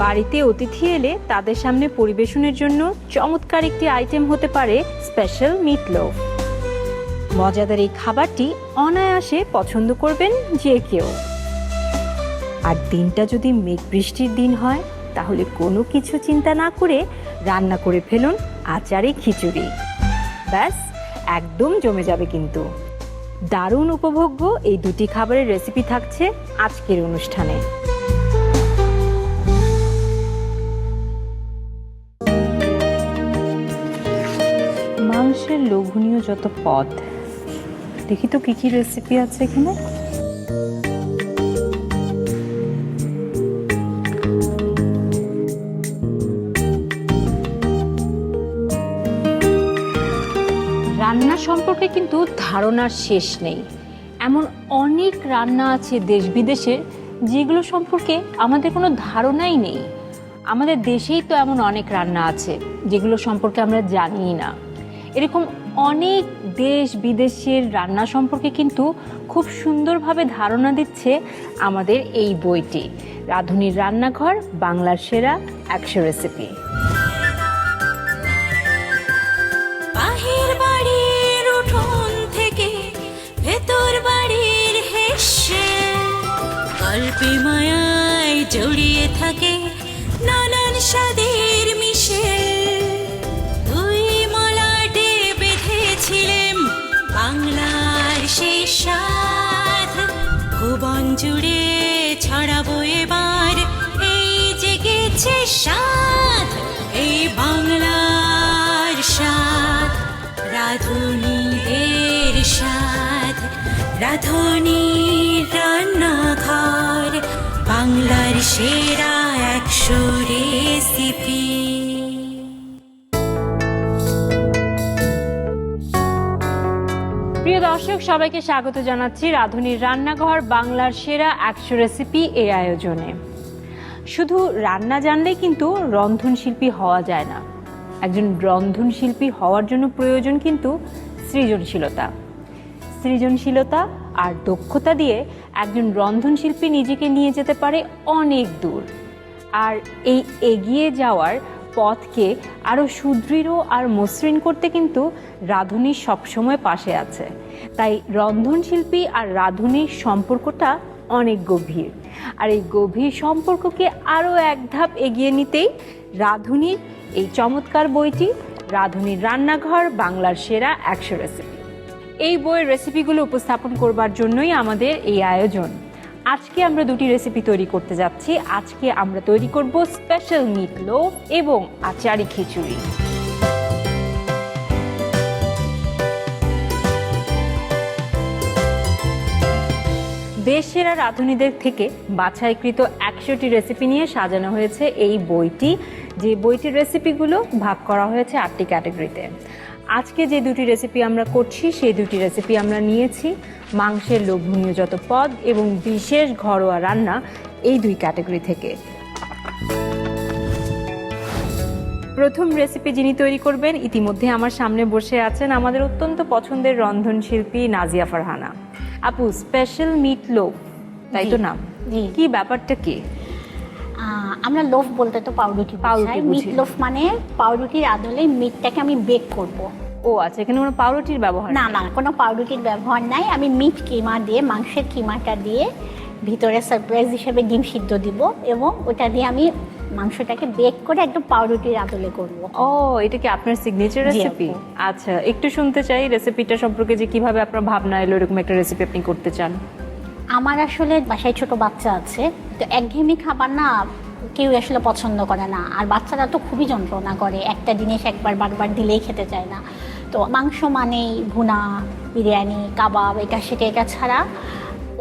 বাড়িতে অতিথি এলে তাদের সামনে পরিবেশনের জন্য চমৎকার একটি আইটেম হতে পারে স্পেশাল মিট লোফ। মজাদার এই খাবারটি অনায়াসে পছন্দ করবেন যে কেউ। আর দিনটা যদি মেঘ বৃষ্টির দিন হয় তাহলে কোনো কিছু চিন্তা না করে রান্না করে ফেলুন আচারে খিচুড়ি। ব্যাস, একদম জমে যাবে কিন্তু। দারুণ উপভোগ্য এই দুটি খাবারের রেসিপি থাকছে আজকের অনুষ্ঠানে। মাংসের লোভনীয় যত পদ, দেখি তো কি কি রেসিপি আছে এখানে। রান্না সম্পর্কে কিন্তু ধারণার শেষ নেই। এমন অনেক রান্না আছে দেশ বিদেশে যেগুলো সম্পর্কে আমাদের কোনো ধারণাই নেই। আমাদের দেশেই তো এমন অনেক রান্না আছে যেগুলো সম্পর্কে আমরা জানিই না। এরকম অনেক দেশ বিদেশের রান্না সম্পর্কে কিন্তু খুব সুন্দরভাবে ধারণা দিচ্ছে আমাদের এই বইটি, রাঁধুনির রান্নাঘর বাংলার সেরা 100 রেসিপি। বাহির বাড়ির উঠোন থেকে ভেতর বাড়ির হেসে গল্পে মায়ায় জড়িয়ে থাকে নানান স্বাদের মিশে। দুই মলাটে বেঁধেছিলেন বাংলার সেই স্বাদ, ভুবন জুড়ে ছড়াবো এবার এই জেগেছে স্বাদ, এই বাংলার স্বাদ, রাঁধুনিদের স্বাদ, রাঁধুনির রান্নাঘর বাংলার সেরা 100 রেসিপি। প্রিয় দর্শক, সবাইকে স্বাগত জানাচ্ছি রাঁধুনির রান্নাঘর বাংলার সেরা 100 রেসিপি এই আয়োজনে। শুধু রান্না জানলেই কিন্তু রন্ধনশিল্পী হওয়া যায় না। একজন রন্ধনশিল্পী হওয়ার জন্য প্রয়োজন কিন্তু সৃজনশীলতা। সৃজনশীলতা আর দক্ষতা দিয়ে একজন রন্ধনশিল্পী নিজেকে নিয়ে যেতে পারে অনেক দূর। আর এই এগিয়ে যাওয়ার পথকে আরও সুদৃঢ় আর মসৃণ করতে কিন্তু রাঁধুনি সবসময় পাশে আছে। তাই রন্ধনশিল্পী আর রাঁধুনির সম্পর্কটা অনেক গভীর। আর এই গভীর সম্পর্ককে আরও এক ধাপ এগিয়ে নিতেই রাঁধুনির এই চমৎকার বইটি, রাঁধুনির রান্নাঘর বাংলার সেরা 100 রেসিপি। এই বইয়ের রেসিপিগুলো উপস্থাপন করবার জন্যই আমাদের এই আয়োজন। আজকে আমরা দুটি রেসিপি তৈরি করতে যাচ্ছি। আজকে আমরা তৈরি করব স্পেশাল মিট লোফ এবং আচারি খিচুড়ি। দেশের রাঁধুনিদের থেকে বাছাইকৃত 100টি রেসিপি নিয়ে সাজানো হয়েছে এই বইটি, যে বইটির রেসিপিগুলো ভাগ করা হয়েছে 8টি ক্যাটাগরিতে। আজকে যে দুটি রেসিপি আমরা করছি সেই দুটি রেসিপি আমরা নিয়েছি মাংসের লোভনীয় যত পদ এবং বিশেষ ঘরোয়া রান্না, এই 2 ক্যাটাগরি থেকে। প্রথম রেসিপি যিনি তৈরি করবেন ইতিমধ্যে আমার সামনে বসে আছেন আমাদের অত্যন্ত পছন্দের রন্ধনশিল্পী নাজিয়া ফারহানা আপু। স্পেশাল মিট লোফ, তাই তো নাম? কি ব্যাপারটা কি? আমরা লোফ বলতে তো পাউরুটি বুঝাই। মিট লোফ মানে পাউরুটির আদলে মিটটাকে আমি বেক করব। ও আচ্ছা, এখানে কোনো পাউরুটির ব্যবহার? না না, কোনো পাউরুটির ব্যবহার নাই। আমি মিট কিমা দিয়ে, মাংসের কিমাটা দিয়ে ভিতরে সারপ্রাইজ হিসেবে ডিম সিদ্ধ দিব এবং ওটা দিয়ে আমি মাংসটাকে বেক করে একদম পাউরুটির আদলে করব। ও, এটা কি আপনার সিগনেচার রেসিপি? আচ্ছা, একটু শুনতে চাই রেসিপিটা সম্পর্কে, যে কিভাবে আপনার ভাবনা এলো এরকম একটা রেসিপি আপনি করতে চান। আমার আসলে বাসায় ছোট বাচ্চা আছে, তো একঘেয়েমি খাবার না কেউ আসলে পছন্দ করে না। আর বাচ্চারা তো খুবই যন্ত্রণা করে, একটা জিনিস একবার বারবার দিলেই খেতে চায় না। তো মাংস মানেই ভুনা, বিরিয়ানি, কাবাব, এটা ছাড়া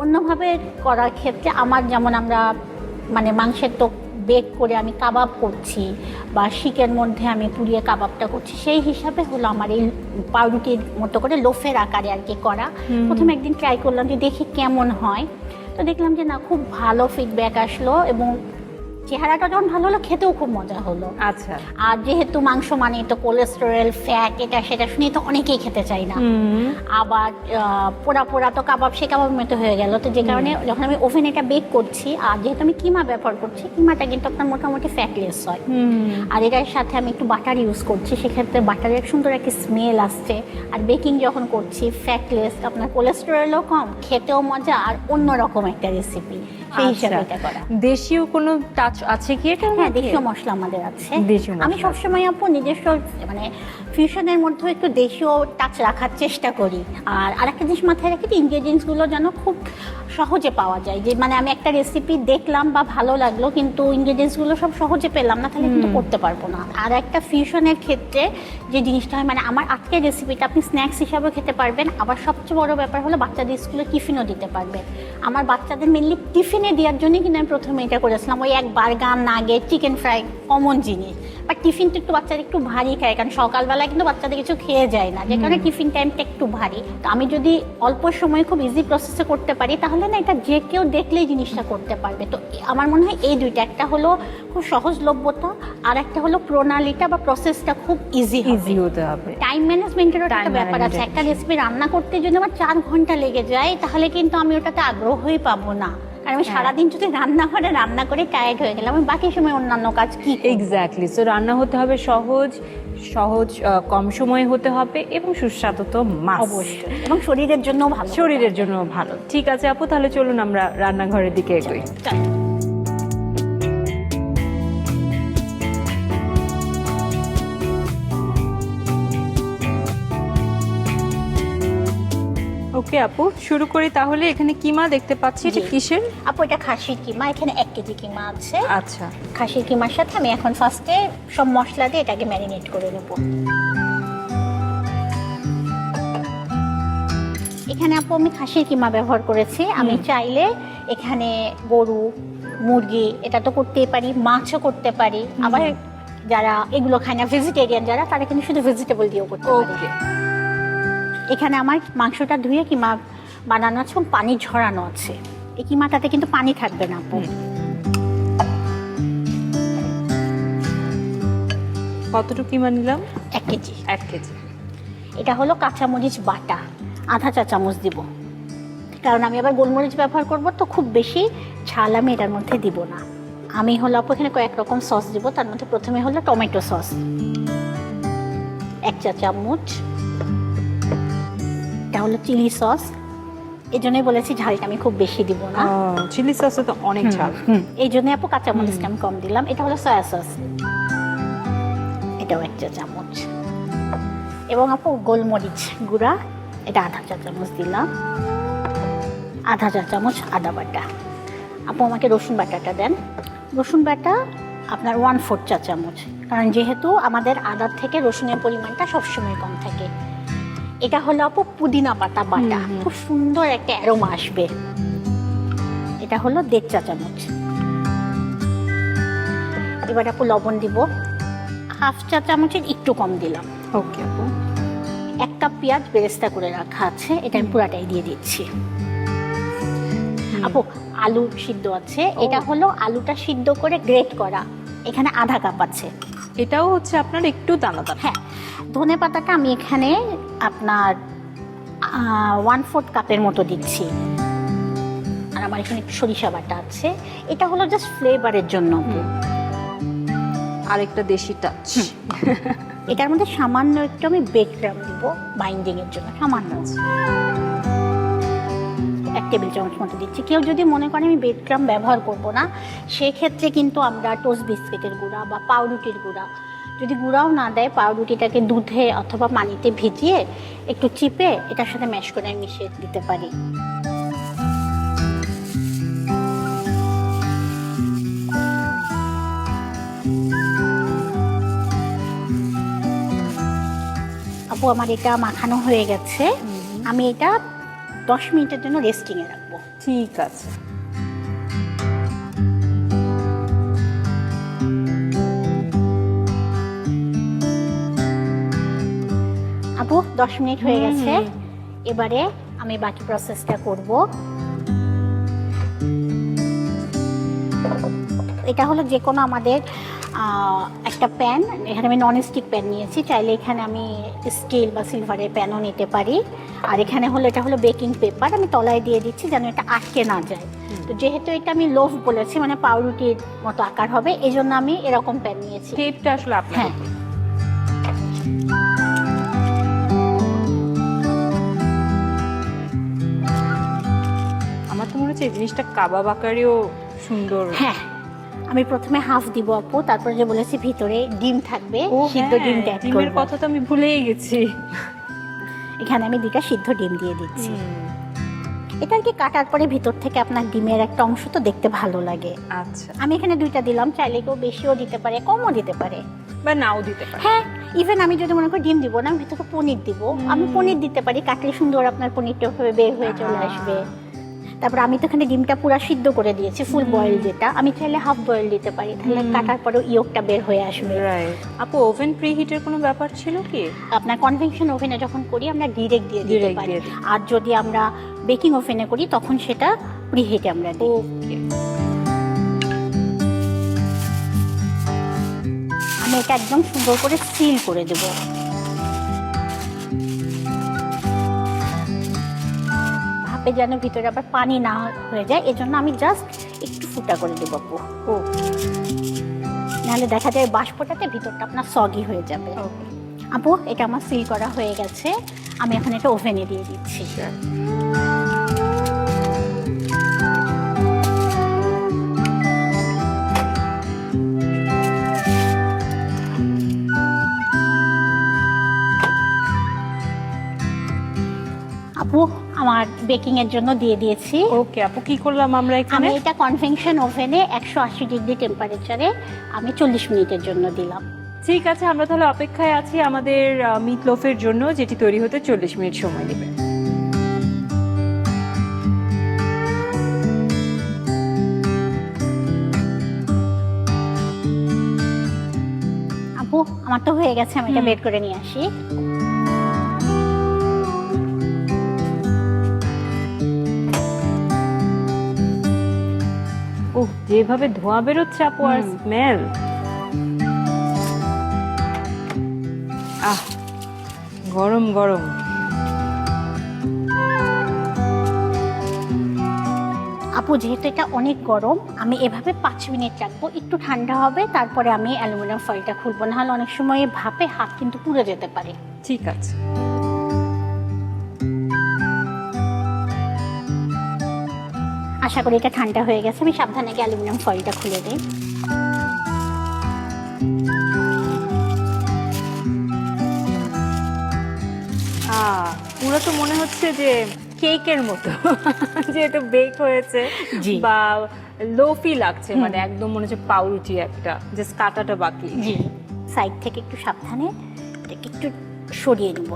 অন্যভাবে করার ক্ষেত্রে আমার, যেমন আমরা মানে মাংসের তো বেক করে আমি কাবাব করছি বা শিকের মধ্যে আমি পুড়িয়ে কাবাবটা করছি, সেই হিসাবে হলো আমার এই পাউরুটির মতো করে লোফের আকারে আর কি করা। প্রথমে একদিন ট্রাই করলাম যে দেখি কেমন হয়, তো দেখলাম যে না, খুব ভালো ফিডব্যাক আসলো এবং চেহারাটা যখন ভালো হলো, খেতেও খুব মজা হলো। আচ্ছা। আর যেহেতু মাংস মানে তো কোলেস্টেরল, ফ্যাট, এটা সেটা শুনে তো অনেকেই খেতে চাই না। আবার পোড়া পোড়া তো কাবাব, সে কাবাবের মতো হয়ে গেল। তো যে কারণে যখন আমি ওভেনে এটা বেক করছি, আর যেহেতু আমি কিমা ব্যবহার করছি, কিমাটা কিন্তু আপনার মোটামুটি ফ্যাটলেস হয়। আর এটার সাথে আমি একটু বাটার ইউজ করছি, সেক্ষেত্রে বাটারের সুন্দর একটা স্মেল আসছে। আর বেকিং যখন করছি, ফ্যাটলেস, আপনার কোলেস্টেরলও কম, খেতেও মজা, আর অন্যরকম একটা রেসিপি, সেই হিসাবে এটা করা। দেশীয় কোনো টাচ আছে কি এটা? হ্যাঁ, দেশীয় মশলা আমাদের আছে। দেশীয় মশলা। আমি সবসময় আপু নিজস্ব মানে ফিউশনের মধ্যে একটু দেশীয় টাচ রাখার চেষ্টা করি। আর আরেকটা জিনিস মাথায় রাখি, ইনগ্রেডিয়েন্টসগুলো যেন খুব সহজে পাওয়া যায়। যে মানে আমি একটা রেসিপি দেখলাম বা ভালো লাগলো, কিন্তু ইনগ্রেডিয়েন্টসগুলো সব সহজে পেলাম না, তাহলে কিন্তু করতে পারবো না। আর একটা ফিউশনের ক্ষেত্রে যে জিনিসটা হয়, মানে আমার আজকের রেসিপিটা আপনি স্ন্যাক্স হিসাবে খেতে পারবেন, আবার সবচেয়ে বড় ব্যাপার হলো বাচ্চাদের স্কুলে টিফিনও দিতে পারবেন। আমার বাচ্চাদের মেনলি টিফিনে দেওয়ার জন্যই কিন্তু আমি প্রথমে এটা করেছিলাম। ওই এক burger, nugget, chicken fry common জিনিস, বাট টিফিনটা একটু বাচ্চারা একটু ভারী খায়, কারণ সকালবেলায় কিন্তু বাচ্চাদের কিছু খেয়ে যায় না, যে কারণে টিফিন টাইমটা একটু ভারী। তো আমি যদি অল্প সময়ে খুব ইজি প্রসেসে করতে পারি, তাহলে না এটা যে কেউ দেখলেই জিনিসটা করতে পারবে। তো আমার মনে হয় এই দুইটা, একটা হলো খুব সহজলভ্যতা, আর একটা হলো প্রণালীটা বা প্রসেসটা খুব ইজি হতে হবে। টাইম ম্যানেজমেন্টেরও একটা ব্যাপার আছে। একটা রেসিপি রান্না করতে যদি আমার 4 ঘন্টা লেগে যায়, তাহলে কিন্তু আমি ওটাতে আগ্রহই পাবো না। কারণ আমি সারাদিন যদি রান্না করে টায়ার্ড হয়ে গেলাম, আমি বাকি সময় অন্যান্য কাজ কি করব? এক্স্যাক্টলি। সো রান্না হতে হবে সহজ, কম সময়ে হতে হবে, এবং সুস্বাদু তো মাস্ট। অবশ্যই, এবং শরীরের জন্য ভালো। শরীরের জন্য ভালো। ঠিক আছে আপু, তাহলে চলুন আমরা রান্নাঘরের দিকে এগোই। ওকে আপু, শুরু করি তাহলে। এখানে কিমা দেখতে পাচ্ছি, এটা জি। কিসের? আপু এটা খাসির কিমা, এখানে 1 কেজি কিমা আছে। আচ্ছা। খাসির কিমার সাথে আমি এখন ফার্স্টে সব মশলা দিয়ে এটাকে ম্যারিনেট করে নেব। এখানে আপু আমি খাসির কিমা ব্যবহার করেছি। আমি চাইলে এখানে গরু, মুরগি, এটা তো করতেই পারি, মাছও করতে পারি। আবার যারা এগুলো খায় না, ভেজিটেরিয়ান যারা, তারা কিন্তু শুধু ভেজিটেবল দিয়েও করতে পারে। ওকে। এখানে আমার মাংসটা ধুয়ে কিমা বানানো আছে এবং পানি ঝরানো আছে। এই কিমাটাতে কিন্তু পানি থাকবে না আপু। কতটুকু কিমা নিলাম? 1 কেজি। 1 কেজি। এটা হলো কাঁচামরিচ বাটা, আধা চা চামচ দিব, কারণ আমি আবার গোলমরিচ ব্যবহার করব, তো খুব বেশি ঝাল আমি এটার মধ্যে দিব না। আমি হলো আপু এখানে কয়েক রকম সস দিব। তার মধ্যে প্রথমে হলো টমেটো সস 1 চা চামচ। এটা হলো চিলি সস, এই জন্যই বলেছি ঝালটা আমি খুব বেশি দিব না। চিলি সসে তো অনেক ঝাল। এই জন্য আপু কাঁচামরিচটা আমি কম দিলাম। এটা হলো সয়া সস, এটাও 1 চা চামচ। এবং আপু গোলমরিচ গুঁড়া, এটা আধা চা চামচ দিলাম। আধা চা চামচ আদা বাটা। আপু আমাকে রসুন বাটাটা দেন। রসুন বাটা আপনার 1/4 চা চামচ, কারণ যেহেতু আমাদের আদার থেকে রসুনের পরিমাণটা সবসময় কম থাকে। এটা হলো আপু পুদিনা পাতা বাটা, খুব সুন্দর একটা অ্যারোমা আসবে। এটা হলো 1.5 চা চামচ। এবার আপু লবণ দিব, 1/2 চা চামচের একটু কম দিলাম। ওকে আপু। 1 কাপ পেঁয়াজ বেরেস্তা করে রাখা আছে, এটা আমি পুরাটাই দিয়ে দিচ্ছি। আপু আলু সিদ্ধ আছে, এটা হলো আলুটা সিদ্ধ করে গ্রেট করা, এখানে আধা কাপ আছে। এটাও হচ্ছে আপনার একটু দানা দানা। হ্যাঁ, ধনে পাতাটা আমি এখানে আপনার 1/4 কাপের মতো দিচ্ছি। আর আমার এখানে একটু সরিষা বাটা আছে, এটা হলো জাস্ট ফ্লেভারের জন্য। আরেকটা দেশি টাচ। এটার মধ্যে সামান্য একটু আমি বেক ক্রাম দিব বাইন্ডিং এর জন্য, সামান্য 1 টেবিল চামচ মতো দিচ্ছি। কেউ যদি মনে করে আমি বেক ক্রাম ব্যবহার করব না, সেক্ষেত্রে কিন্তু আমরা টোস্ট বিস্কিটের গুঁড়া বা পাউরুটির গুঁড়া, যদি গুঁড়াও না দেয়, পাউরুটিটাকে দুধে অথবা পানিতে ভিজিয়ে একটু চিপে এটার সাথে ম্যাশ করে মিশিয়ে দিতে পারি। আপু আমার এটা মাখানো হয়ে গেছে, আমি এটা 10 মিনিটের জন্য রেস্টিংয়ে রাখবো। ঠিক আছে। আপু 10 মিনিট হয়ে গেছে, এবারে আমি বাকি প্রসেসটা করব। এটা হলো যে কোনো আমাদের একটা প্যান, এখানে আমি ননস্টিক প্যান নিয়েছি, চাইলে এখানে আমি স্টিল বা সিলভারের প্যানও নিতে পারি। আর এখানে হলো এটা হলো বেকিং পেপার, আমি তলায় দিয়ে দিচ্ছি যেন এটা আটকে না যায়। তো যেহেতু এটা আমি লোফ বলেছি, মানে পাউরুটির মতো আকার হবে, এই জন্য আমি এরকম প্যান নিয়েছি। টেপটা আসলে আপনার হ্যাঁ। আমার তো মনে হচ্ছে এই জিনিসটা কাবাব আকারেও সুন্দর। হ্যাঁ, আমি প্রথমে হাফ দিব আপু, তারপরে যে বলেছি ভিতরে ডিম থাকবে, ও সিদ্ধ হ্যাঁ, ডিমটা অ্যাড ডিমের করব। কথা তো আমি ভুলেই গেছি। এখানে আমি 2টা সিদ্ধ ডিম দিয়ে দিচ্ছি। এটা আর কি কাটার পরে ভিতর থেকে আপনার ডিমের একটা অংশ তো দেখতে ভালো লাগে। আচ্ছা, আমি এখানে 2টা দিলাম, চাইলে কেউ বেশিও দিতে পারে, কমও দিতে পারে। বা নাও দিতে পারি। হ্যাঁ, ইভেন আমি যদি মনে করি ডিম দিব না, আমি ভিতরে পনির দিব, আমি পনির দিতে পারি, কাটলে সুন্দর আপনার পনিরটা ওভাবে বের হয়ে চলে আসবে। তারপর আমি তো এখানে ডিমটা পুরো সিদ্ধ করে দিয়েছি, ফুল বয়েল যেটা, আমি চাইলে হাফ বয়েল দিতে পারি, তাহলে কাটার পরেও ইয়োগটা বের হয়ে আসবে। রাইট। আপু, ওভেন প্রিহিটের কোনো ব্যাপার ছিল কি? আপনার কনভেনশন ওভেনে যখন করি আমরা ডিরেক্ট দিয়ে দিতে Direct পারি, দিয়ে দিই। আর যদি আমরা বেকিং ওভেনে করি তখন সেটা প্রিহিটে আমরা দিই। ওকে। আমি এটা একদম সুন্দর করে সিল করে দেব। ভাপে যেন ভিতরে আবার পানি না হয়ে যায়, এজন্য আমি জাস্ট একটু ফুটা করে দেবো আপু। ও নাহলে দেখা যায় বাষ্পটাতে ভিতরটা আপনার সগি হয়ে যাবে। ওকে। আপু, এটা আমার সিল করা হয়ে গেছে, আমি এখন এটা ওভেনে দিয়ে দিচ্ছি। আপু, আমার বেকিং এর জন্য দিয়ে দিয়েছি। ওকে আপু, কি করলাম আমরা আমি এখানে? এটা কনভেনশন ওভেনে 180 ডিগ্রি টেম্পারেচারে আমি 40 মিনিটের জন্য দিলাম। ঠিক আছে, আমরা তাহলে অপেক্ষায় আছি আমাদের মিট লোফের জন্য, যেটি তৈরি হতে 40 মিনিট সময় নেবে। আপু, আমার তো হয়ে গেছে, আমি এটা বের করে নিয়ে আসি। ওহ, যেভাবে ধোঁয়া বেরোচ্ছে আপু, আর স্মেল, আহ, গরম গরম। আপু, যেহেতু এটা অনেক গরম, আমি এভাবে 5 মিনিট রাখবো, একটু ঠান্ডা হবে, তারপরে আমি অ্যালুমিনিয়াম ফয়েলটা খুলবো, নাহলে অনেক সময় ভাপে হাত কিন্তু পুড়ে যেতে পারে। ঠিক আছে। আশা করি এটা ঠান্ডা হয়ে গেছে, আমি সাবধানে গিয়ে অ্যালুমিনিয়াম ফয়েলটা খুলে দিই। পুরো তো মনে হচ্ছে যে কেকের মতো, যে এটা বেক হয়েছে, জি। বা লোফি লাগছে, মানে একদম মনে হচ্ছে পাউরুটি একটা, জাস্ট কাটাটা বাকি। জি, সাইড থেকে একটু সাবধানে এটাকে একটু সরিয়ে নেব।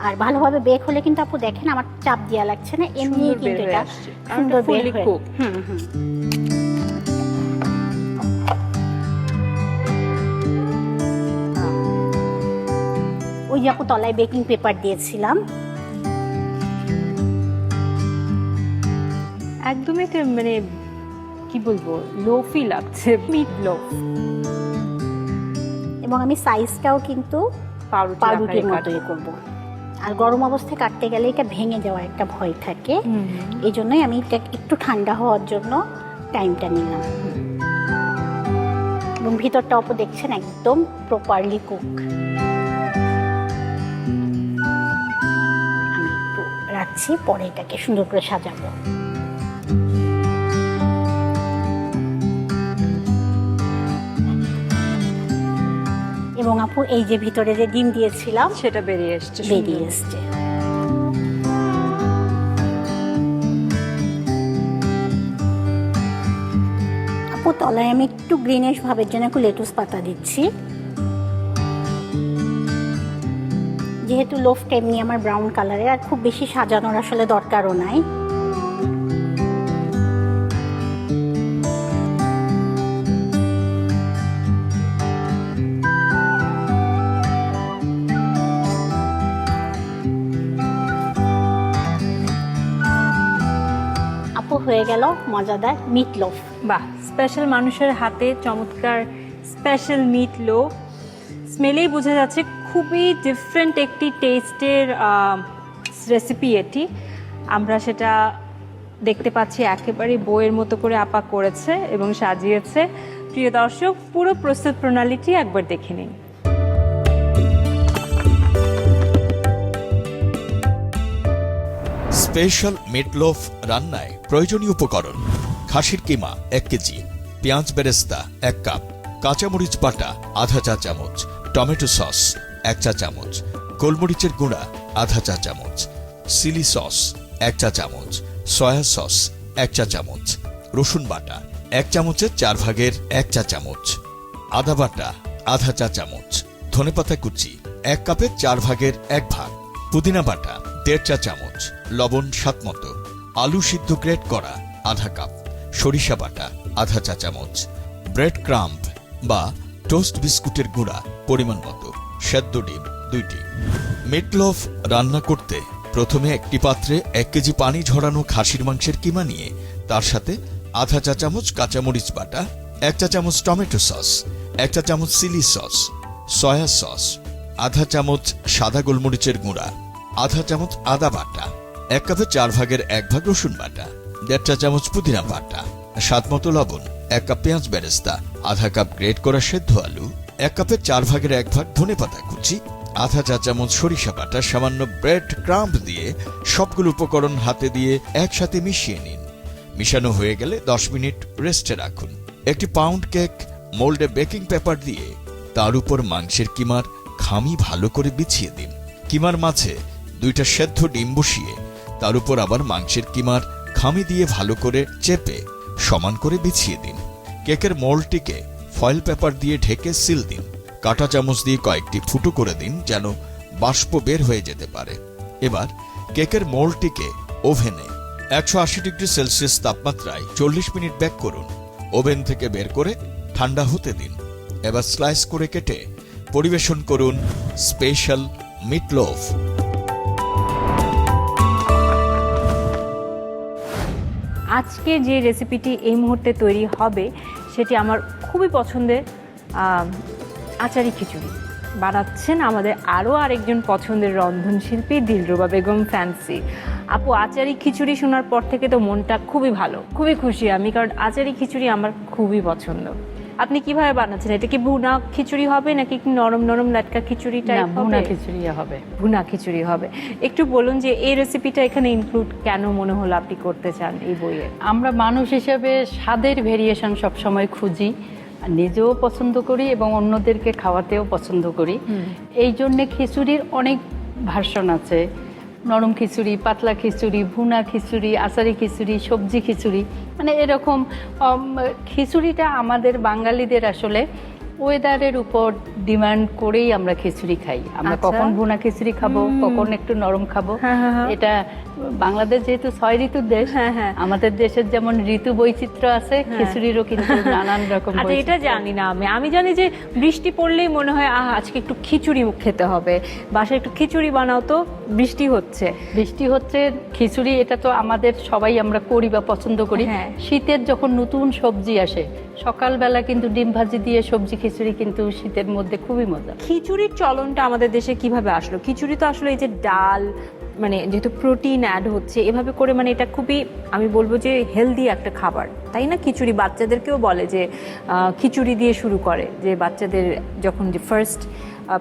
আর ভালোভাবে বেক হলে কিন্তু আপু দেখেন আমার চাপ দেওয়া লাগছে না, এমনি সুন্দর বের কিন্তু হয়ে এটা আসছে, কারণ সুন্দর এটা বের fully হয়ে। cooked। হুম হুম। ওই যে আপু তলায় বেকিং পেপার দিয়েছিলাম, একদমই তো মানে কি বলবো, লোফি লাগছে, মিট লোফ। এবং আমি সাইজটাও কিন্তু পাউরুটির মতোই করব। আর গরম অবস্থায় কাটতে গেলে এটা ভেঙে যাওয়ার একটা ভয় থাকে, এই জন্যই আমি এটা একটু ঠান্ডা হওয়ার জন্য টাইমটা নিলাম। এবং ভিতরটা অপ দেখছেন একদম প্রপারলি কুক। আমি একটু রাখছি, পরে এটাকে সুন্দর করে সাজাবো। এবং আপু, এই যে ভিতরে যে ডিম দিয়েছিলাম সেটা বেরিয়ে এসছে, বেরিয়ে এসছে। আপু, তলায় আমি একটু গ্রিনিশ ভাবের জন্য একটু লেটুস পাতা দিচ্ছি, যেহেতু লোফটা এমনি আমার ব্রাউন কালারের, আর খুব বেশি সাজানোর আসলে দরকারও নাই। আপু, হয়ে হয়ে গেল মজাদার মিট লোফ। বাহ, স্পেশাল মানুষের হাতে চমৎকার স্পেশাল মিট লোফ। স্মেলেই বোঝা যাচ্ছে খুবই ডিফারেন্ট একটি টেস্টের রেসিপি এটি। আমরা সেটা দেখতে পাচ্ছি একেবারে বইয়ের মতো করে আপা করেছে এবং সাজিয়েছে। প্রিয় দর্শক, পুরো প্রস্তুত প্রণালীটি একবার দেখে নিন। স্পেশাল মিটলোফ রান্নায় প্রয়োজনীয় উপকরণ: খাসির কিমা 1 কেজি, পেঁয়াজ বেরেস্তা 1 কাপ, কাঁচামরিচ বাটা আধা চা চামচ, টমেটো সস 1 চা চামচ, গোলমরিচের গুঁড়া আধা চা চামচ, চিলি সস 1 চা চামচ, সয়া সস 1 চা চামচ, রসুন বাটা 1 চামচের 4 ভাগের 1 চা চামচ, আদা বাটা আধা চা চামচ, ধনেপাতা কুচি 1 কাপের 4 ভাগের 1 ভাগ, পুদিনা বাটা 1.5 চা চামচ, লবণ স্বাদমতো, আলু সিদ্ধ গ্রেট করা আধা কাপ, সরিষা বাটা আধা চা চামচ, ব্রেড ক্রাম্ব বা টোস্ট বিস্কুটের গুঁড়া পরিমাণ মতো, সেদ্ধ ডিম 2টি। মিটলোফ রান্না করতে প্রথমে একটি পাত্রে 1 কেজি পানি ঝরানো খাসির মাংসের কিমা নিয়ে তার সাথে আধা চা চামচ কাঁচামরিচ বাটা, 1 চা চামচ টমেটো সস, 1 চা চামচ চিলি সস, সয়া সস, আধা চামচ সাদা গোলমরিচের গুঁড়া, আধা চামচ আদা বাটা, 1 কাপে 4 ভাগের 1 ভাগ রসুন বাটা, 1.5 চা চামচ পুদিনা বাটা, স্বাদমতো লবণ, 1 কাপ পেঁয়াজ বেরেস্তা, আধা কাপ গ্রেট করা সেদ্ধ আলু, 1 কাপে 4 ভাগের 1 ভাগ ধনেপাতা কুচি, আধা চা চামচ সরিষা বাটা, সামান্য ব্রেড ক্রাম্ব দিয়ে সবগুলো উপকরণ হাতে দিয়ে একসাথে মিশিয়ে নিন। মিশানো হয়ে গেলে 10 মিনিট রেস্টে রাখুন। একটি পাউন্ড কেক মোল্ডে বেকিং পেপার দিয়ে তার উপর মাংসের কিমার খামি ভালো করে বিছিয়ে দিন। কিমার মাঝে 2টা সেদ্ধ ডিম বসিয়ে তার উপর আবার মাংসের কিমার খামি দিয়ে ভালো করে চেপে সমান করে বিছিয়ে দিন। কেকের মোল্ডটিকে ফয়েল পেপার দিয়ে ঢেকে সিল দিন। কাঁটা চামচ দিয়ে কয়েকটি ফুটো করে দিন যেন বাষ্প বের হয়ে যেতে পারে। এবার কেকের মোল্ডটিকে ওভেনে 180 ডিগ্রি সেলসিয়াস তাপমাত্রায় 40 মিনিট বেক করুন। ওভেন থেকে বের করে ঠান্ডা হতে দিন। এবার স্লাইস করে কেটে পরিবেশন করুন স্পেশাল মিটলোফ। আজকে যে রেসিপিটি এই মুহূর্তে তৈরি হবে সেটি আমার খুবই পছন্দের আচারি খিচুড়ি। বানাচ্ছেন আমাদের আরও আরেকজন পছন্দের রন্ধনশিল্পী দিলরুবা বেগম ফ্যান্সি আপু। আচারি খিচুড়ি শোনার পর থেকে তো মনটা খুবই ভালো, খুবই খুশি আমি, কারণ আচারি খিচুড়ি আমার খুবই পছন্দ। আপনি কিভাবে বানাচ্ছেন? এটা কি ভুনা খিচুড়ি হবে নাকি নরম নরম লাটকা খিচুড়ি টাইপ হবে? ভুনা খিচুড়ি হবে। ভুনা খিচুড়ি হবে। একটু বলুন যে এই রেসিপিটা এখানে ইনক্লুড কেন মনে হলো আপনি করতে চান এই বইয়ে? আমরা মানুষ হিসেবে স্বাদের ভেরিয়েশন সবসময় খুঁজি, নিজেও পছন্দ করি এবং অন্যদেরকে খাওয়াতেও পছন্দ করি। এই জন্যে খিচুড়ির অনেক ভার্সন আছে, নরম খিচুড়ি, পাতলা খিচুড়ি, ভুনা খিচুড়ি, আচারি খিচুড়ি, সবজি খিচুড়ি, মানে এরকম। খিচুড়িটা আমাদের বাঙালিদের আসলে ওয়েদারের উপর ডিমান্ড করেই আমরা খিচুড়ি খাই। আমরা কখন ভুনা খিচুড়ি খাবো, কখন একটু নরম খাবো। এটা বাংলাদেশ যেহেতু 6 ঋতুর দেশ, আমাদের দেশের যেমন ঋতু বৈচিত্র্য আছে, খিচুড়িরও কিন্তু নানান রকম। আচ্ছা, এটা জানি না আমি জানি যে বৃষ্টি পড়লেই মনে হয় আজকে একটু খিচুড়ি খেতে হবে, বাসায় একটু খিচুড়ি বানাও, তো বৃষ্টি হচ্ছে খিচুড়ি এটা তো আমাদের সবাই আমরা করি বা পছন্দ করি। শীতের যখন নতুন সবজি আসে, সকালবেলা কিন্তু ডিম ভাজি দিয়ে সবজি খিচুড়ি কিন্তু শীতের মধ্যে খুবই মজা। খিচুড়ির চলনটা আমাদের দেশে কিভাবে আসলো? খিচুড়ি তো আসলে এই যে ডাল, মানে যেহেতু প্রোটিন অ্যাড হচ্ছে এভাবে করে, মানে এটা খুবই আমি বলবো যে হেলদি একটা খাবার, তাই না? খিচুড়ি বাচ্চাদেরকেও বলে যে খিচুড়ি দিয়ে শুরু করে, যে বাচ্চাদের যখন যে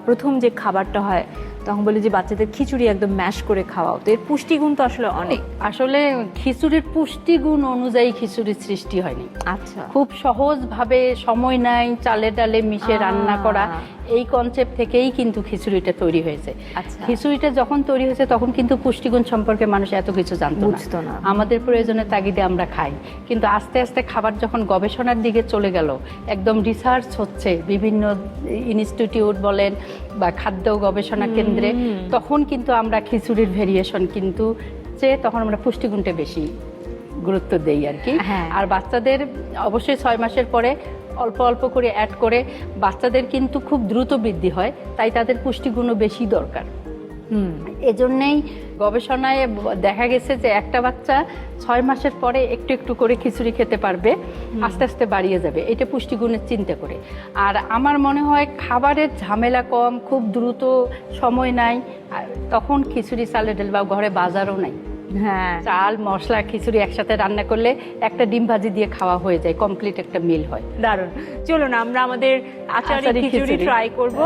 প্রথম যে খাবারটা হয় তখন বলে যে বাচ্চাদের খিচুড়ি একদম ম্যাশ করে খাওয়াও। তো এর পুষ্টিগুণ তো আসলে অনেক। আসলে খিচুড়ির পুষ্টিগুণ অনুযায়ী খিচুড়ির সৃষ্টি হয়নি। আচ্ছা, খুব সহজভাবে সময় নাই চালে ডালে মিশে রান্না করা, এই কনসেপ্ট থেকেই কিন্তু খিচুড়িটা তৈরি হয়েছে। আচ্ছা, খিচুড়িটা যখন তৈরি হয়েছে তখন কিন্তু পুষ্টিগুণ সম্পর্কে মানুষ এত কিছু বুঝতো না। আমাদের প্রয়োজনের তাগিদে আমরা খাই, কিন্তু আস্তে আস্তে খাবার যখন গবেষণার দিকে চলে গেল, একদম রিসার্চ হচ্ছে বিভিন্ন ইনস্টিটিউট বলেন বা খাদ্য গবেষণা কেন্দ্রে, তখন কিন্তু আমরা খিচুড়ির ভেরিয়েশন কিন্তু তখন আমরা পুষ্টিগুণটা বেশি গুরুত্ব দেই আর কি। আর বাচ্চাদের অবশ্যই 6 মাসের পরে অল্প অল্প করে অ্যাড করে, বাচ্চাদের কিন্তু খুব দ্রুত বৃদ্ধি হয়, তাই তাদের পুষ্টিগুণও বেশি দরকার। এজন্যই গবেষণায় দেখা গেছে যে একটা বাচ্চা 6 মাসের পরে একটু একটু করে খিচুড়ি খেতে পারবে, আস্তে আস্তে বাড়িয়ে যাবে, এটা পুষ্টিগুণের চিন্তা করে। আর আমার মনে হয় খাবারের ঝামেলা কম, খুব দ্রুত সময় নাই, আর তখন খিচুড়ি চালের ডাল বা ঘরে বাজারও নাই, হ্যাঁ চাল মশলা খিচুড়ি একসাথে রান্না করলে একটা ডিম ভাজি দিয়ে খাওয়া হয়ে যায়, কমপ্লিট একটা মিল হয়। দারুণ। চলুন আমরা আমাদের আচারি আচারি খিচুড়ি খিচুড়ি। ট্রাই করব।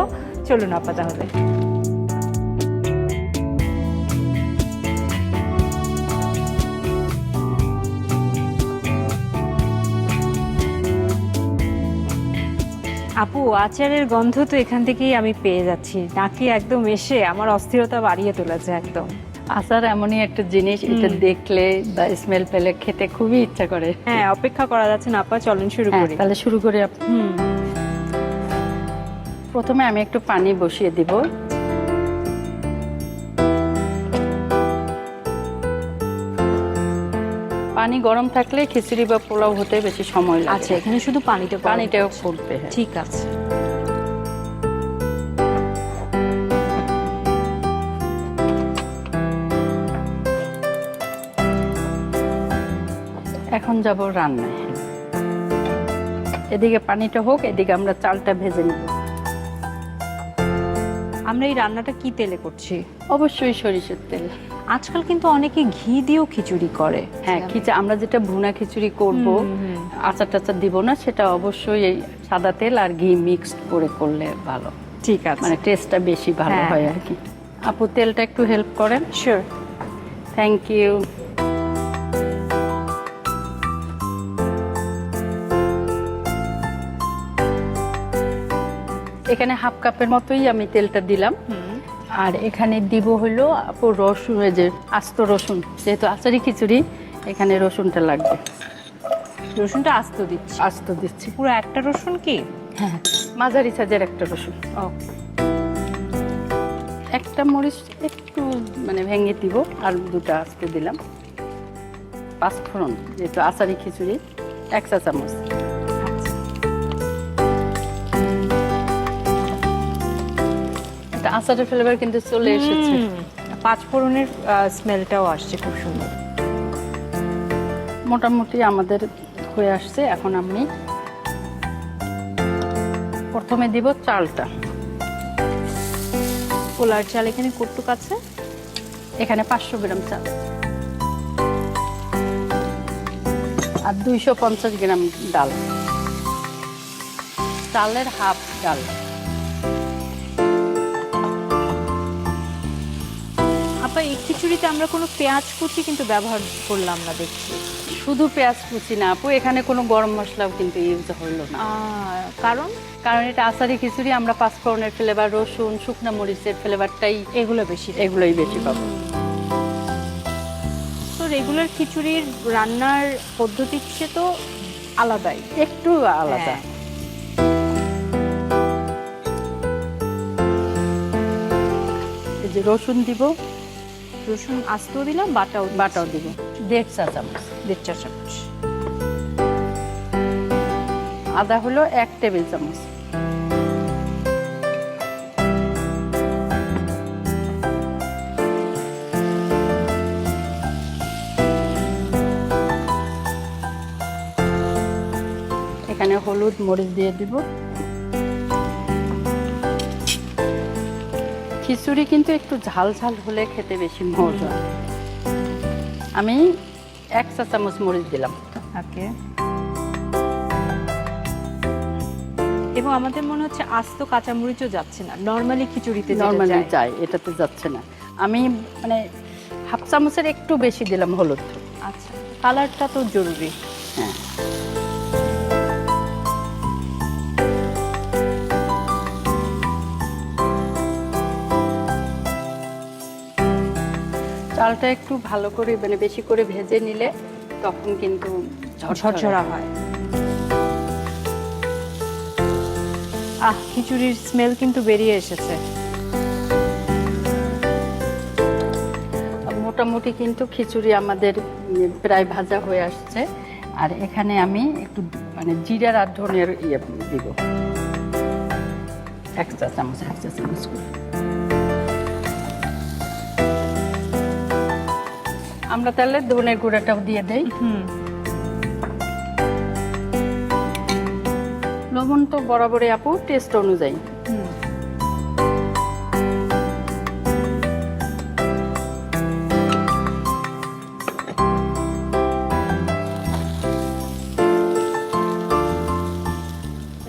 চলুন আপা তাহলে। আপু, আচারের গন্ধ তো এখান থেকেই আমি পেয়ে যাচ্ছি, নাকি একদম এসে আমার অস্থিরতা বাড়িয়ে তুলেছে একদম। আচার এমনই একটা জিনিস, এটা দেখলে বা স্মেল পেলে খেতে খুবই ইচ্ছা করে। হ্যাঁ, অপেক্ষা করা যাচ্ছে না আপা, চলেন শুরু হ্যাঁ, করি। তাহলে শুরু করি। প্রথমে আমি একটু পানি বসিয়ে দিব। পানি গরম থাকলে খিচুড়ি বা পোলাও হতে বেশি সময় লাগে। আচ্ছা, এখানে শুধু পানিটাও ফুটবে। হ্যাঁ। ঠিক আছে। এখন যাব রান্নায়। এদিকে পানিটা হোক, এদিকে আমরা চালটা ভেজে নিব। আমরা এই রান্নাটা কি তেলে করছি? অবশ্যই সরিষার তেল। আজকাল কিন্তু অনেকে ঘি দিয়েও খিচুড়ি করে। হ্যাঁ, আমরা যেটা ভুনা খিচুড়ি করব, আচার টাচার দিব না, সেটা অবশ্যই এই সাদা তেল আর ঘি মিক্সড করে করলে ভালো, ঠিক আছে, মানে টেস্টটা বেশি ভালো হ্যাঁ, হয় আর কি। আপু, তেলটা একটু হেল্প করেন। শিওর। Thank you. এখানে হাফ কাপের মতোই আমি তেলটা দিলাম। আর এখানে দিব হলো আপু রসুন, যে আস্ত রসুন, যেহেতু আচারি খিচুড়ি এখানে রসুনটা লাগবে। রসুনটা আস্ত দিচ্ছি। আস্ত দিচ্ছি। পুরো একটা রসুন কি? হ্যাঁ, মাঝারি সাইজের একটা রসুন। ও, একটা মরিচ একটু মানে ভেঙে দিব, আর দুটা আস্ত দিলাম। 5 ফোড়ন, যেহেতু আচারি খিচুড়ি, 1 চা চামচ। আচারের ফ্লেভার কিন্তু চলে এসেছে। 5 ফোড়নের স্মেলটাও আসছে খুব সুন্দর। মোটামুটি আমাদের হয়ে আসছে। এখন আমি প্রথমে দিব চালটা। পোলার চাল এখানে কতটুকু আছে? এখানে 500 গ্রাম চাল আর 250 গ্রাম ডাল, চালের হাফ ডাল। আপা, এই খিচুড়িতে আমরা কোনো পেঁয়াজ কুচি কিন্তু ব্যবহার করলাম না দেখছি। শুধু পেঁয়াজ কুচি না আপু, এখানে কোনো গরম মশলাও কিন্তু ইউজ হলো না। কারণ এটা আচারি খিচুড়ি, আমরা 5 ফোড়নের ফ্লেভার, রসুন, শুকনো মরিচের ফ্লেভারটাই এগুলোই বেশি পাবো। তো রেগুলার খিচুড়ির রান্নার পদ্ধতি সে তো আলাদাই, একটু আলাদা। হ্যাঁ। এই যে রসুন দিব, রসুন আস্ত দিলাম, বাটাও দিব 1.5 চা চামচ। 1.5 চা চামচ। আদা হলো 1 টেবিল চামচ। এখানে হলুদ, মরিচ দিয়ে দিব। খিচুড়ি কিন্তু একটু ঝাল ঝাল হলে খেতে বেশি মজা। আমি 1 চা চামচ মরিচ দিলাম। ওকে। এবং আমাদের মনে হচ্ছে আস্ত কাঁচামরিচও যাচ্ছে না, নরমালি খিচুড়িতে নরমালি যায়, এটাতে যাচ্ছে না। আমি মানে হাফ চামচের একটু বেশি দিলাম হলুদ। আচ্ছা, কালারটা তো জরুরি। হ্যাঁ, চালটা একটু ভালো করে মানে বেশি করে ভেজে নিলে তখন কিন্তু ঝরঝরা হয়। খিচুড়ির স্মেল কিন্তু বেরিয়ে এসেছে। মোটামুটি কিন্তু খিচুড়ি আমাদের প্রায় ভাজা হয়ে আসছে। আর এখানে আমি একটু মানে জিরার আর ধনের দিব 1 চা চামচ করে। আমরা তাহলে ধনের গুঁড়াটাও দিয়ে দেই। লবণ তো বরাবরই আপু টেস্ট অনুযায়ী।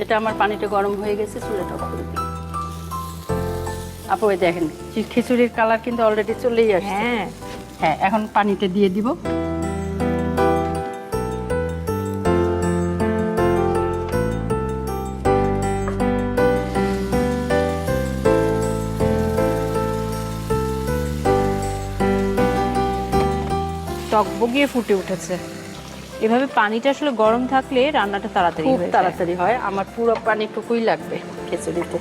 এটা আমার পানিটা গরম হয়ে গেছে, চুলাটা অফ করে দিই। আপু এই দেখেন খিচুড়ির কালার কিন্তু অলরেডি চলেই আসছে। হ্যাঁ, হ্যাঁ, এখন পানিতে দিয়ে দিব। টকবগিয়ে ফুটে উঠেছে। এভাবে পানিটা আসলে গরম থাকলে রান্নাটা তাড়াতাড়ি খুব হয়ে যায়। তাড়াতাড়ি হয়, আমার পুরো পানিটুকুই লাগবে খিচুড়িতে।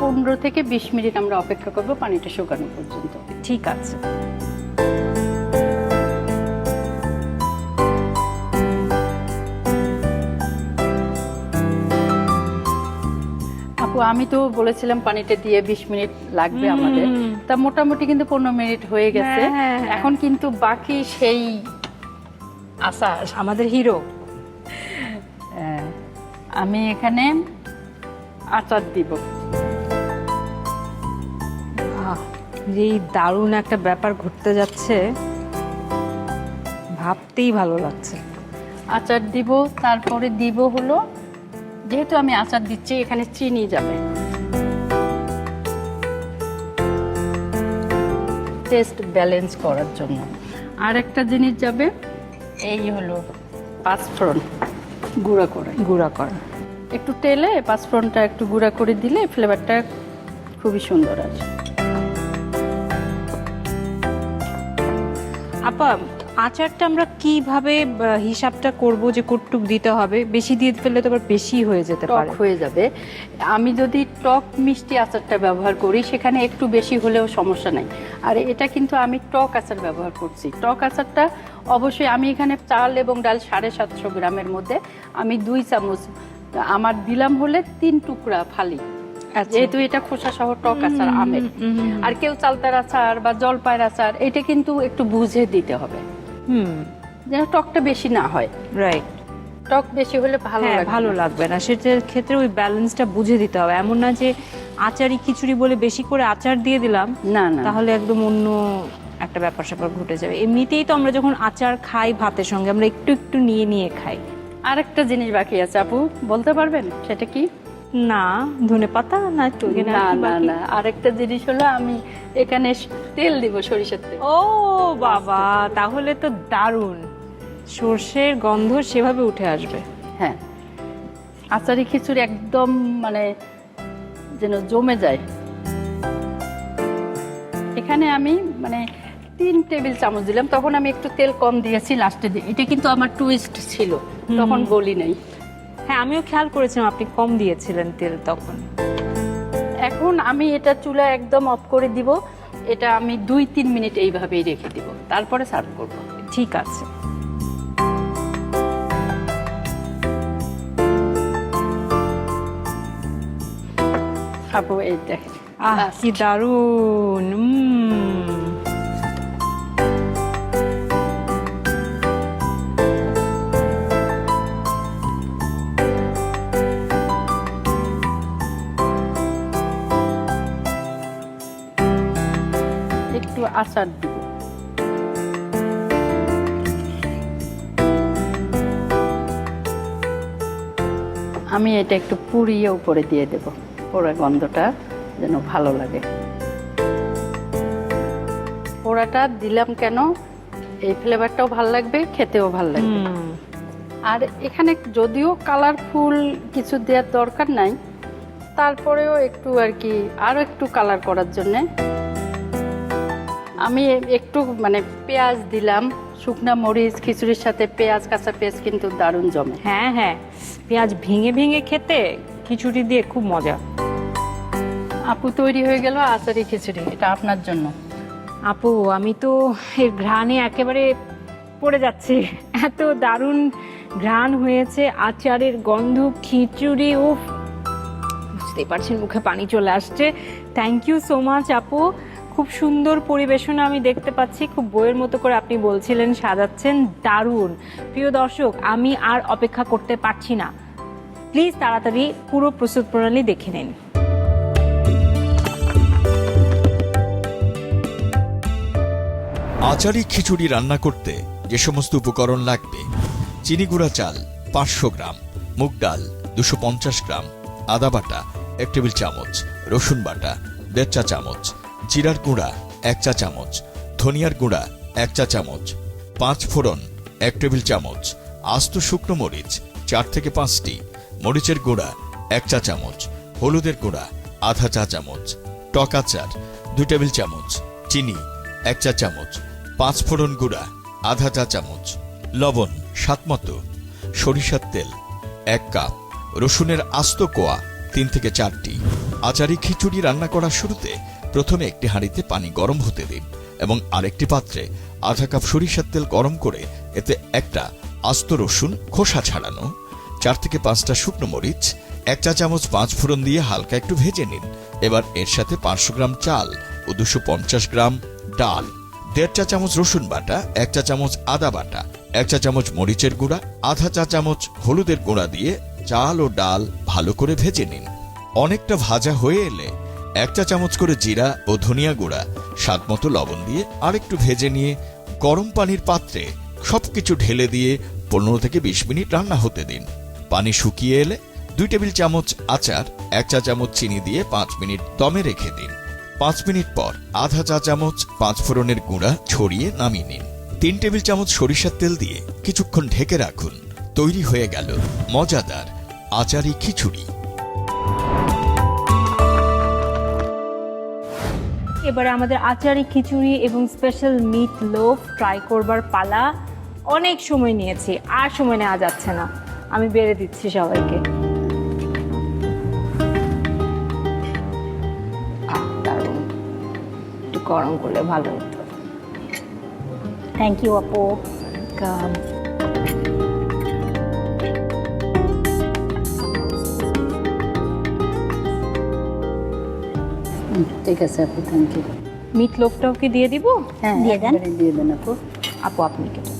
15 থেকে 20 মিনিট আমরা অপেক্ষা করব পানিটা শুকানো পর্যন্ত। ঠিক আছে। আপু আমি তো বলেছিলাম পানিটা দিয়ে 20 মিনিট লাগবে আমাদের, তা মোটামুটি কিন্তু 15 মিনিট হয়ে গেছে। হ্যাঁ। এখন কিন্তু বাকি সেই আচার আমাদের হিরো। আমি এখানে আচার দিব। এই দারুণ একটা ব্যাপার ঘটতে যাচ্ছে, ভাবতেই ভালো লাগছে। আচার দিব, তারপরে দিব হলো, যেহেতু আমি আচার দিচ্ছি এখানে চিনি যাবে টেস্ট ব্যালেন্স করার জন্য। আর একটা জিনিস যাবে, এই হলো পাঁচফোড়ন গুঁড়া করে। গুঁড়া করা একটু তেলে পাঁচফোড়নটা একটু গুঁড়া করে দিলে ফ্লেভারটা খুবই সুন্দর আছে। আপা, আচারটা আমরা কিভাবে হিসাবটা করব যে কতটুক দিতে হবে? বেশি দিয়ে ফেললে তো আবার বেশি হয়ে যেতে টক পারে। হয়ে যাবে। আমি যদি টক মিষ্টি আচারটা ব্যবহার করি সেখানে একটু বেশি হলেও সমস্যা নাই। আর এটা কিন্তু আমি টক আচার ব্যবহার করছি। টক আচারটা অবশ্যই আমি এখানে চাল এবং ডাল 750 গ্রামের মধ্যে আমি 2 চামচ আমার দিলাম হলে 3 টুকরা ফালি, যেহেতু এটা খোসা সহ টক আচার আমের। আর কেউ চালতার আচার বা জলপাইয়ের আচার এটা কিন্তু একটু বুঝে দিতে হবে যেন টকটা বেশি না হয়। রাইট। টক বেশি হলে ভালো লাগবে না, সেটার ক্ষেত্রে ওই ব্যালেন্সটা বুঝে দিতে হবে। এমন না যে আচারি খিচুড়ি বলে বেশি করে আচার দিয়ে দিলাম, না না, তাহলে একদম অন্য একটা ব্যাপার স্যাপার ঘটে যাবে। এমনিতেই তো আমরা যখন আচার খাই ভাতের সঙ্গে আমরা একটু একটু নিয়ে নিয়ে খাই। আরেকটা জিনিস বাকি আছে আপু, বলতে পারবেন সেটা কি? না, ধনেপাতা না একটু না না না, আরেকটা জিনিস হলো আমি এখানে তেল দিব, সরিষার তেল। ও বাবা, তাহলে তো দারুণ, সর্ষের গন্ধ সেভাবে উঠে আসবে। হ্যাঁ, আচারি খিচুড়ি একদম মানে যেন জমে যায়। এখানে আমি মানে 3 টেবিল চামচ দিলাম, তখন আমি একটু তেল কম দিয়েছি লাস্টে দিয়ে। এটা কিন্তু আমার টুইস্ট ছিল, তখন বলি নাই। হ্যাঁ, আমিও খেয়াল করেছিলাম আপনি কম দিয়েছিলেন তেল তখন। এখন আমি এটা চুলা একদম অফ করে দিব। এটা আমি 2-3 মিনিট এইভাবেই রেখে দিব, তারপরে সার্ভ করব। ঠিক আছে। আপু এই দেখেন, কি দারুণ। একটু আচার দিব। আমি এটা একটু পুড়িয়ে উপরে দিয়ে দেব, পোড়া গন্ধটা যেন ভালো লাগে। পোড়াটা দিলাম কেন, এই ফ্লেভারটাও ভালো লাগবে, খেতেও ভালো লাগবে। আর এখানে যদিও কালারফুল কিছু দেওয়ার দরকার নাই, তারপরেও একটু আর কি আরও একটু কালার করার জন্যে আমি একটু মানে পেঁয়াজ দিলাম, শুকনা মরিচ। খিচুড়ির সাথে পেঁয়াজ, কাঁচা পেঁয়াজ কিন্তু দারুণ জমে। হ্যাঁ হ্যাঁ, পেঁয়াজ ভেঙে ভেঙে খেতে খিচুড়ি দিয়ে খুব মজা। আপু তৈরি হয়ে গেল আচারি খিচুড়ি, এটা আপনার জন্য। আপু, আমি তো এর ঘ্রাণে একেবারে পড়ে যাচ্ছি, এত দারুণ ঘ্রাণ হয়েছে, আচারের গন্ধ, খিচুড়ি, উফ, বুঝতেই পারছেন মুখে পানি চলে আসছে। থ্যাংক ইউ সো মাচ আপু, খুব সুন্দর পরিবেশনা আমি দেখতে পাচ্ছি, খুব বইয়ের মতো করে আপনি বলছিলেন, সাজাচ্ছেন, দারুণ। প্রিয় দর্শক, আমি আর অপেক্ষা করতে পারছি না, প্লিজ তাড়াতাড়ি পুরো প্রস্তুত প্রণালী দেখে নিন। আচারি খিচুড়ি রান্না করতে যে সমস্ত উপকরণ লাগবে: চিনি গুঁড়া চাল 500 গ্রাম, মুগ ডাল 250 গ্রাম, আদা বাটা 1 টেবিল চামচ, রসুন বাটা 1.5 চা চামচ, জিরার গুঁড়া 1 চা চামচ, ধনিয়ার গুঁড়া 1 চা চামচ, 5 ফোড়ন 1 টেবিল চামচ, আস্ত শুকনো মরিচ 4 থেকে 5টি, মরিচের গুঁড়া 1 চা চামচ, হলুদের গুঁড়া আধা চা চামচ, টক আচার 2 টেবিল চামচ, চিনি 1 চা চামচ, 5 ফোড়ন গুঁড়া আধা চা চামচ, লবণ স্বাদমতো, সরিষার তেল 1 কাপ, রসুনের আস্ত কোয়া 3 থেকে 4টি। আচারি খিচুড়ি রান্না করার শুরুতে প্রথমে একটি হাঁড়িতে পানি গরম হতে দিন এবং আরেকটি পাত্রে আধা কাপ সরিষার তেল গরম করে এতে একটা আস্ত রসুন খোসা ছাড়ানো, 4 থেকে 5টা শুকনো মরিচ, 1 চা চামচ 5 ফোড়ন দিয়ে হালকা একটু ভেজে নিন। এবার এর সাথে 500 গ্রাম চাল ও 250 গ্রাম ডাল, 1.5 চা চামচ রসুন বাটা, 1 চা চামচ আদা বাটা, 1 চা চামচ মরিচের গুঁড়া, আধা চা চামচ হলুদের গুঁড়া দিয়ে চাল ও ডাল ভালো করে ভেজে নিন। অনেকটা ভাজা হয়ে এলে 1 চা চামচ করে জিরা ও ধনিয়া গুঁড়া, স্বাদমতো লবণ দিয়ে আরেকটু ভেজে নিয়ে গরম পানির পাত্রে সবকিছু ঢেলে দিয়ে 15 থেকে 20 মিনিট রান্না হতে দিন। পানি শুকিয়ে এলে 2 টেবিল চামচ আচার, 1 চা চামচ চিনি দিয়ে 5 মিনিট দমে রেখে দিন। 5 মিনিট পর আধা চা চামচ 5 ফোড়নের গুঁড়া ছড়িয়ে নামিয়ে নিন। 3 টেবিল চামচ সরিষার তেল দিয়ে কিছুক্ষণ ঢেকে রাখুন। তৈরি হয়ে গেল মজাদার আচারি খিচুড়ি। এবারে আমাদের আচারি খিচুড়ি এবং স্পেশাল মিট লোফ ট্রাই করবার পালা। অনেক সময় নিয়েছি, আর সময় নেওয়া যাচ্ছে না, আমি বেড়ে দিচ্ছি সবাইকে। দারুণ, একটু গরম করলে ভালো হতো। থ্যাংক ইউ আপু। কাম ঠিক আছে আপু, থ্যাংক ইউ। মিট লোফটাও কি দিয়ে দিব? হ্যাঁ, দিয়ে দেন। একবারে দিয়ে দেন আপু। আপু আপনি কেটে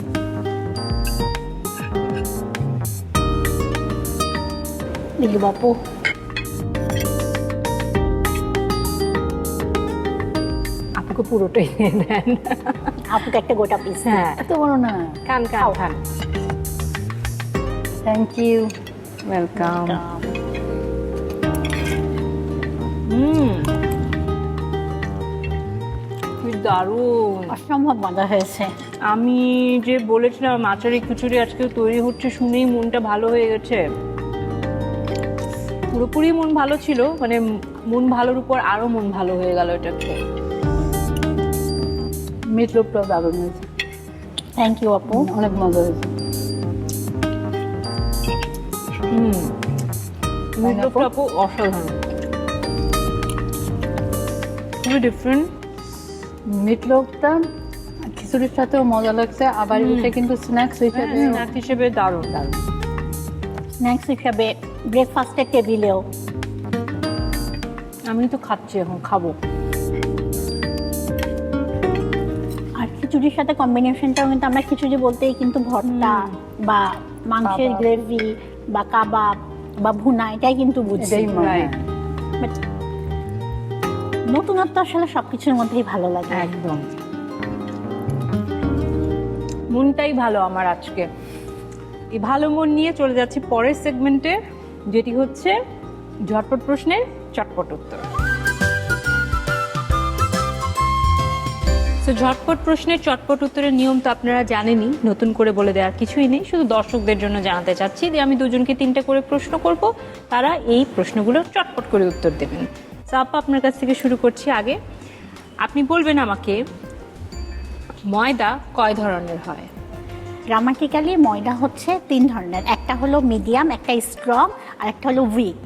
দিদি বাপু, আপুকে পুরোটাই দিয়ে দেন। আপুকে একটা গোটা পিস। হ্যাঁ, এত বড় না। খান খান খান। Thank you, welcome. কি দারুণ। অসম্ভব মজা হয়েছে। আমি যে বলেছিলাম আচারি খিচুড়ি আজকে তৈরি হচ্ছে শুনেই মনটা ভালো হয়ে গেছে। পুরোপুরি মন ভালো ছিল, মানে মন ভালোর উপর আরো মন ভালো হয়ে গেল এটা খেয়ে। মিট লোফটাও দারুণ হয়েছে, থ্যাংক ইউ আপু। অনেক মজা হয়েছে। মিট লোফটা আপু অসাধারণ, খুবই ডিফারেন্ট। মিট লোফটা খিচুড়ির সাথেও মজা লাগছে, আবার এটা কিন্তু স্ন্যাক্স হিসেবে স্ন্যাক হিসেবে দারুণ। দারুণ। স্ন্যাক্স হিসাবে ব্রেকফাস্টের টেবিলেও। আমি তো খাচ্ছি, এখন খাবো। আর খিচুড়ির সাথে কম্বিনেশনটাও কিন্তু আমরা খিচুড়ি বলতেই কিন্তু ভর্তা বা মাংসের কাবাব। গ্রেভি বা কাবাব বা ভুনা, এটাই কিন্তু বুঝি। এটাই মনে হয়। Right. But নতুনত্ব আসলে সবকিছুর মধ্যেই ভালো লাগে। একদম, মনটাই ভালো আমার আজকে। এই ভালো মন নিয়ে চলে যাচ্ছি পরের সেগমেন্টে, যেটি হচ্ছে ঝটপট প্রশ্নের চটপট উত্তর। তো ঝটপট প্রশ্নের চটপট উত্তরের নিয়ম তো আপনারা জানেনই, নতুন করে বলে দেওয়ার কিছুই নেই, শুধু দর্শকদের জন্য জানাতে চাচ্ছি যে আমি দুজনকে 3টে করে প্রশ্ন করব, তারা এই প্রশ্নগুলো চটপট করে উত্তর দেবেন। তো আপা, আপনার কাছ থেকে শুরু করছি। আগে আপনি বলবেন আমাকে ময়দা কয় ধরনের হয়? গ্রামাটিক্যালি ময়দা হচ্ছে 3 ধরনের, একটা হলো মিডিয়াম, একটা স্ট্রং, আর একটা হলো উইক।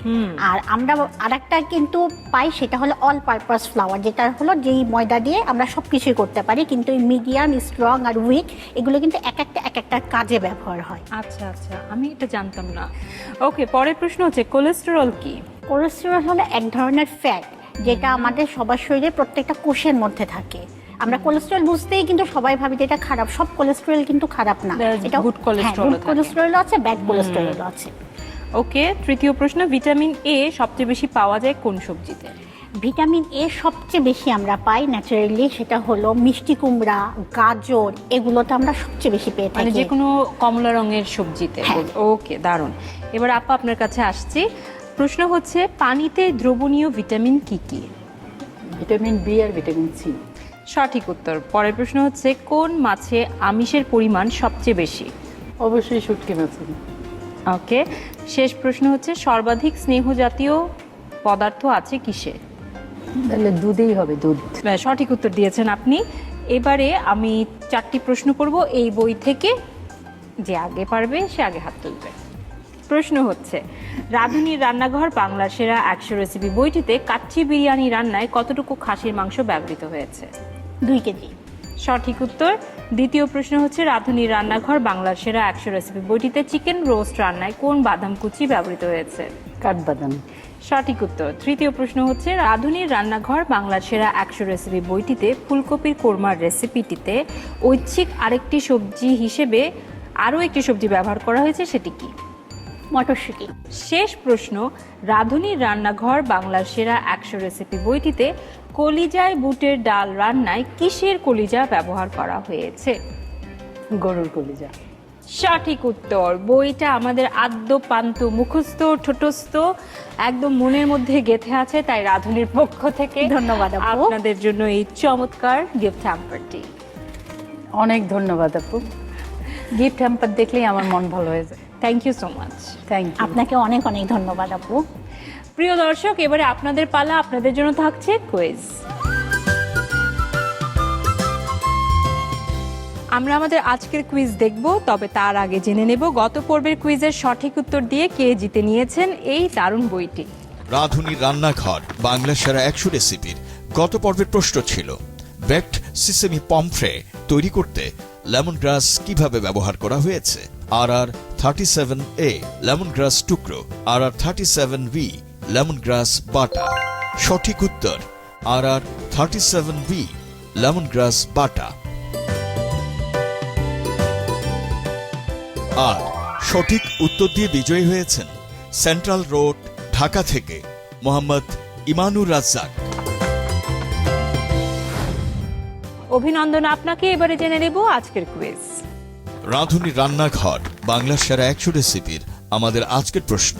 আর আমরা আরেকটা কিন্তু পাই, সেটা হলো অল পারপাস ফ্লাওয়ার, যেটা হলো যেই ময়দা দিয়ে আমরা সব কিছুই করতে পারি। কিন্তু এই মিডিয়াম, স্ট্রং আর উইক এগুলো কিন্তু এক একটা কাজে ব্যবহার হয়। আচ্ছা আচ্ছা, আমি এটা জানতাম না। ওকে, পরের প্রশ্ন হচ্ছে কোলেস্টেরল কি? কোলেস্টেরল হলো এক ধরনের ফ্যাট, যেটা আমাদের সবার শরীরে প্রত্যেকটা কোষের মধ্যে থাকে। আমরা কোলেস্টেরল বুঝতেই কিন্তু সবাই ভাবি যে এটা খারাপ, সব কোলেস্টেরল কিন্তু খারাপ না। There's এটা good cholesterol ও থাকে। কোলেস্টেরল আছে, ব্যাড কোলেস্টেরল আছে। ওকে, তৃতীয় প্রশ্ন, ভিটামিন এ সবচেয়ে বেশি পাওয়া যায় কোন সবজিতে? ভিটামিন এ সবচেয়ে বেশি আমরা পাই ন্যাচারালি, সেটা হলো মিষ্টি কুমড়া, গাজর, এগুলোতে আমরা সবচেয়ে বেশি পেয়ে মানে থাকি। যে কোনো কমলা রঙের সবজিতে। হ্যাঁ। ওকে, দারুণ। এবার আপা আপনার কাছে আসছি। প্রশ্ন হচ্ছে পানিতে দ্রবণীয় ভিটামিন কি কি? ভিটামিন বি আর ভিটামিন সি। সঠিক উত্তর। পরের প্রশ্ন হচ্ছে কোন মাছে আমিষের পরিমাণ সবচেয়ে বেশি? অবশ্যই শুটকি মাছ। ওকে, শেষ প্রশ্ন হচ্ছে সর্বাধিক স্নেহ জাতীয় পদার্থ আছে কিসে? তাহলে দুধেই হবে, দুধ। সঠিক উত্তর দিয়েছেন আপনি। এবারে আমি 4টি প্রশ্ন করব এই বই থেকে, যে আগে পারবে সে আগে হাত তুলবে। প্রশ্ন হচ্ছে রাঁধুনির রান্নাঘর বাংলার সেরা 100 রেসিপি বইটিতে কাচ্চি বিরিয়ানি রান্নায় কতটুকু খাসির মাংস ব্যবহৃত হয়েছে? 2 কেজি। সঠিক উত্তর। দ্বিতীয় প্রশ্ন হচ্ছে রাঁধুনির রান্নাঘর বাংলার সেরা 100 রেসিপি বইটিতে চিকেন রোস্ট রান্নায় কোন বাদাম কুচি ব্যবহৃত হয়েছে? কাঠবাদাম। সঠিক উত্তর। তৃতীয় প্রশ্ন হচ্ছে রাঁধুনির রান্নাঘর বাংলার সেরা 100 রেসিপি বইটিতে ফুলকপির কোরমার রেসিপিটিতে ঐচ্ছিক আরেকটি সবজি হিসেবে আরও একটি সবজি ব্যবহার করা হয়েছে, সেটি কি? মটরশুঁটি। শেষ প্রশ্ন রাঁধুনির রান্নাঘর বাংলার সেরা 100 রেসিপি বইটিতে কলিজায় বুটের ডাল রান্নায় কিসের কলিজা ব্যবহার করা হয়েছে? গরুর কলিজা। সঠিক উত্তর। বইটা আমাদের আদ্যপান্ত মুখস্থ ঠোঁটস্থ একদম মনের মধ্যে গেঁথে আছে, তাই রাঁধুনির পক্ষ থেকে ধন্যবাদ আপু। আপনাদের জন্য এই চমৎকার গিফট হ্যাম্পারটি। অনেক ধন্যবাদ আপু। গিফট হ্যাম্পার দেখলেই আমার মন ভালো হয়ে যায়। Thank you so much. Thank you. আপনাকে অনেক অনেক ধন্যবাদ আপু। প্রিয় দর্শক, এবারে আপনাদের পালা। আপনাদের জন্য থাকছে কুইজ। আমরা আমাদের আজকের কুইজ দেখব, তবে তার আগে জেনে নেব গত পর্বের কুইজের সঠিক উত্তর দিয়ে কে জিতে নিয়েছেন এই দারুণ বইটি। রাঁধুনির রান্নাঘর বাংলা সেরা 100 রেসিপির গত পর্বের প্রশ্ন ছিল বেকড সিসেমি পমফ্রে তৈরি করতে লেমন গ্রাস কিভাবে ব্যবহার করা হয়েছে? RR 37A লেমন গ্রাস টুকরো, RR 37B লেমন গ্রাস বাটা। সঠিক উত্তর RR 37B লেমন গ্রাস বাটা। আর সঠিক উত্তর দিয়ে বিজয়ী হয়েছেন সেন্ট্রাল রোড, ঢাকা থেকে মোহাম্মদ ইমানুর রাজ্জাক। অভিনন্দন আপনাকে। এবারে জেনে নেব আজকের কুইজ। রাঁধুনির রান্নাঘর বাংলা সেরা 100 রেসিপির আমাদের আজকের প্রশ্ন,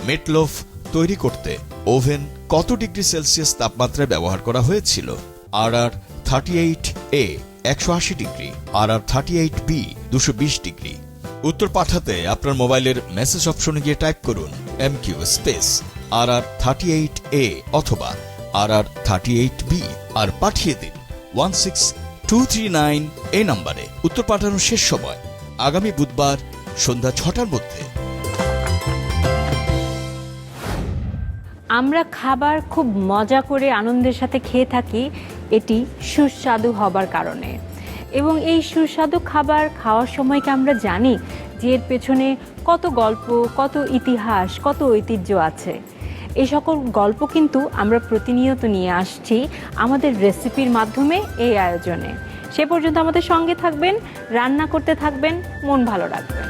মেটলোফ তৈরি করতে ওভেন কত ডিগ্রি সেলসিয়াস তাপমাত্রায় ব্যবহার করা হয়েছিল? RR 38A 180 degree, RR 38B 220 degree. উত্তর পাঠাতে আপনার মোবাইলের মেসেজ অপশনে গিয়ে টাইপ করুন MQ স্পেস RR 38A অথবা RR 38B আর পাঠিয়ে দিন 16239 এই নম্বরে। উত্তর পাঠানোর শেষ সময় আগামী বুধবার সন্ধ্যা 6টার মধ্যে। আমরা খাবার খুব মজা করে আনন্দের সাথে খেয়ে থাকি, এটি সুস্বাদু হবার কারণে। এবং এই সুস্বাদু খাবার খাওয়ার সময় কি আমরা জানি যে এর পেছনে কত গল্প, কত ইতিহাস, কত ঐতিহ্য আছে? এই সকল গল্প কিন্তু আমরা প্রতিনিয়ত নিয়ে আসছি আমাদের রেসিপির মাধ্যমে এই আয়োজনে। সে পর্যন্ত আমাদের সঙ্গে থাকবেন, রান্না করতে থাকবেন, মন ভালো রাখবেন।